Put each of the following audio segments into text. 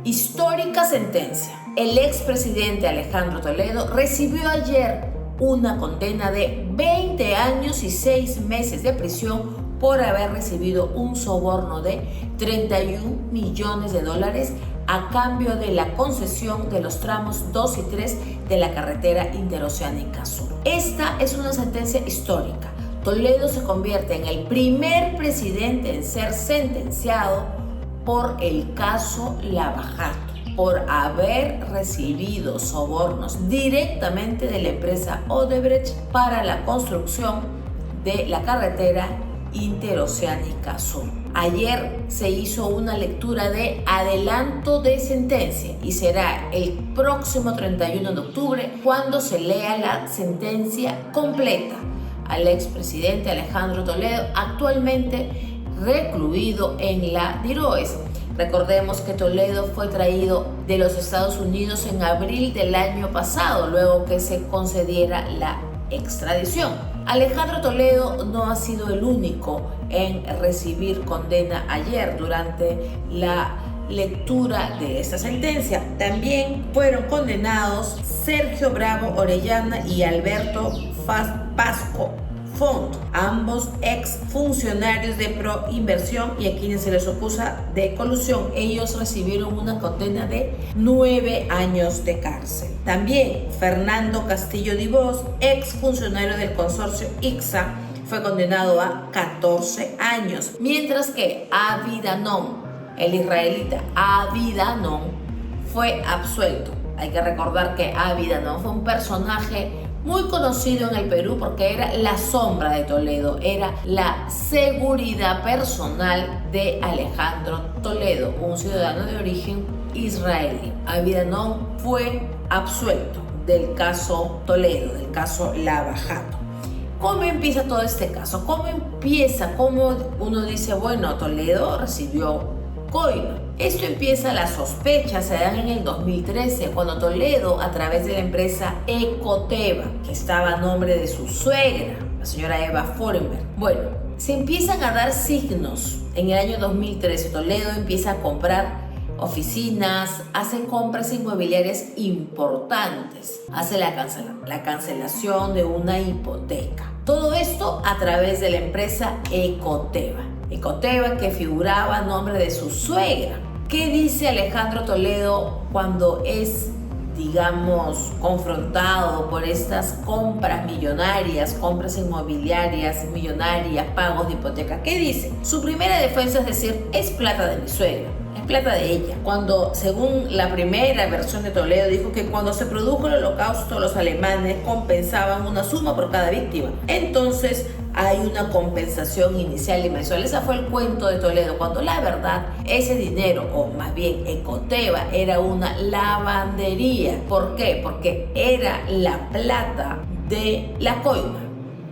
Histórica sentencia. El expresidente Alejandro Toledo recibió ayer una condena de 20 años y 6 meses de prisión por haber recibido un soborno de 31 millones de dólares a cambio de la concesión de los tramos 2 y 3 de la carretera interoceánica sur. Esta es una sentencia histórica. Toledo se convierte en el primer presidente en ser sentenciado por el caso Lava Jato, por haber recibido sobornos directamente de la empresa Odebrecht para la construcción de la carretera interoceánica sur. Ayer se hizo una lectura de adelanto de sentencia y será el próximo 31 de octubre cuando se lea la sentencia completa al expresidente Alejandro Toledo, actualmente recluido en la DIROES. Recordemos que Toledo fue traído de los Estados Unidos en abril del año pasado, luego que se concediera la extradición. Alejandro Toledo no ha sido el único en recibir condena ayer durante la lectura de esta sentencia. También fueron condenados Sergio Bravo Orellana y Alberto Pasco Font, ambos ex funcionarios de Proinversión y a quienes se les acusa de colusión. Ellos recibieron una condena de 9 años de cárcel. También Fernando Castillo Dibós, ex funcionario del consorcio ICSA, fue condenado a 14 años, mientras que Avi Danon, el israelita Avi Danon, fue absuelto. Hay que recordar que Avi Danon fue un personaje muy conocido en el Perú porque era la sombra de Toledo, era la seguridad personal de Alejandro Toledo, un ciudadano de origen israelí. Avi Danon fue absuelto del caso Toledo, del caso Lava Jato. ¿Cómo empieza todo este caso? ¿Cómo empieza? ¿Cómo uno dice, bueno, Toledo recibió coima? Esto empieza, las sospechas se dan en el 2013, cuando Toledo, a través de la empresa Ecoteva, que estaba a nombre de su suegra, la señora Eva Forenberg, bueno, se empiezan a dar signos. En el año 2013, Toledo empieza a comprar oficinas, hace compras inmobiliarias importantes, hace la cancelación de una hipoteca. Todo esto a través de la empresa Ecoteva. Ecoteva, que figuraba a nombre de su suegra. ¿Qué dice Alejandro Toledo cuando es, digamos, confrontado por estas compras millonarias, compras inmobiliarias millonarias, pagos de hipoteca? ¿Qué dice? Su primera defensa es decir, es plata de mi suegra, es plata de ella. Cuando, según la primera versión de Toledo, dijo que cuando se produjo el holocausto, los alemanes compensaban una suma por cada víctima. Entonces, hay una compensación inicial y mensual. Ese fue el cuento de Toledo, cuando la verdad, ese dinero, o más bien Ecoteva, era una lavandería. ¿Por qué? Porque era la plata de la coima.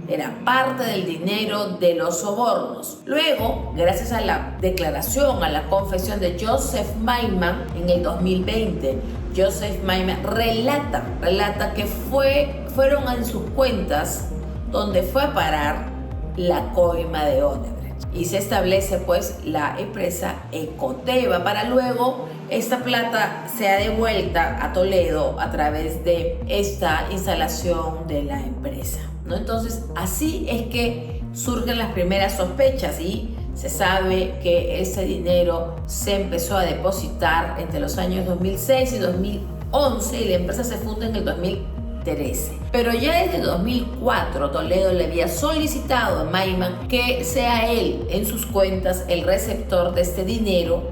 Era parte del dinero de los sobornos. Luego, gracias a la declaración, a la confesión de Joseph Maiman en el 2020, Joseph Maiman relata que fueron en sus cuentas donde fue a parar la coima de Odebrecht. Y se establece pues la empresa Ecoteva para luego esta plata sea devuelta a Toledo a través de esta instalación de la empresa, ¿no? Entonces así es que surgen las primeras sospechas y se sabe que ese dinero se empezó a depositar entre los años 2006 y 2011 y la empresa se funda en el 2013. Pero ya desde 2004 Toledo le había solicitado a Maiman que sea él en sus cuentas el receptor de este dinero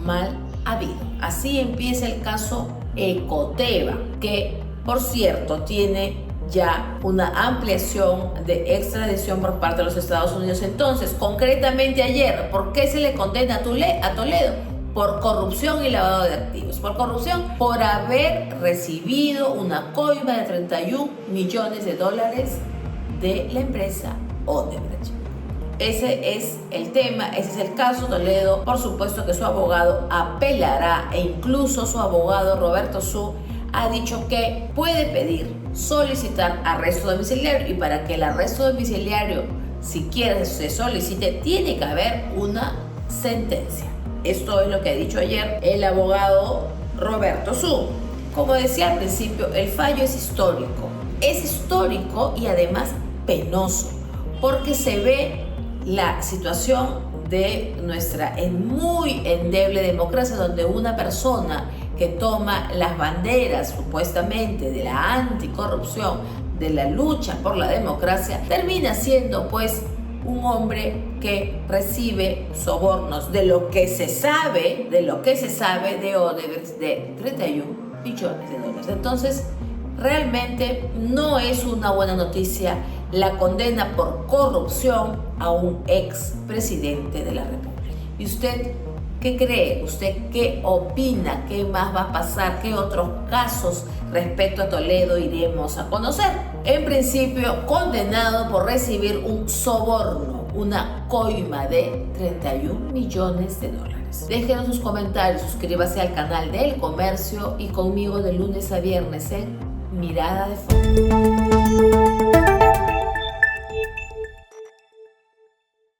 mal habido. Así empieza el caso Ecoteva, que por cierto tiene ya una ampliación de extradición por parte de los Estados Unidos. Entonces, concretamente ayer, ¿por qué se le condena a Toledo? Por corrupción y lavado de activos. Por corrupción, por haber recibido una coima de 31 millones de dólares de la empresa Odebrecht. Ese es el tema, ese es el caso. Toledo, por supuesto que su abogado apelará e incluso su abogado Roberto Su ha dicho que puede solicitar arresto domiciliario, y para que el arresto domiciliario siquiera se solicite tiene que haber una sentencia. Esto es lo que ha dicho ayer el abogado Roberto Su. Como decía al principio, el fallo es histórico. Es histórico y además penoso, porque se ve la situación de nuestra muy endeble democracia, donde una persona que toma las banderas supuestamente de la anticorrupción, de la lucha por la democracia, termina siendo pues un hombre que recibe sobornos de lo que se sabe de Odebrecht de 31 millones de dólares. Entonces, realmente no es una buena noticia la condena por corrupción a un expresidente de la República. ¿Y usted qué cree? ¿Usted qué opina? ¿Qué más va a pasar? ¿Qué otros casos respecto a Toledo iremos a conocer? En principio, condenado por recibir un soborno, una coima de 31 millones de dólares. Déjenos sus comentarios, suscríbase al canal del Comercio y conmigo de lunes a viernes en Mirada de Fondo.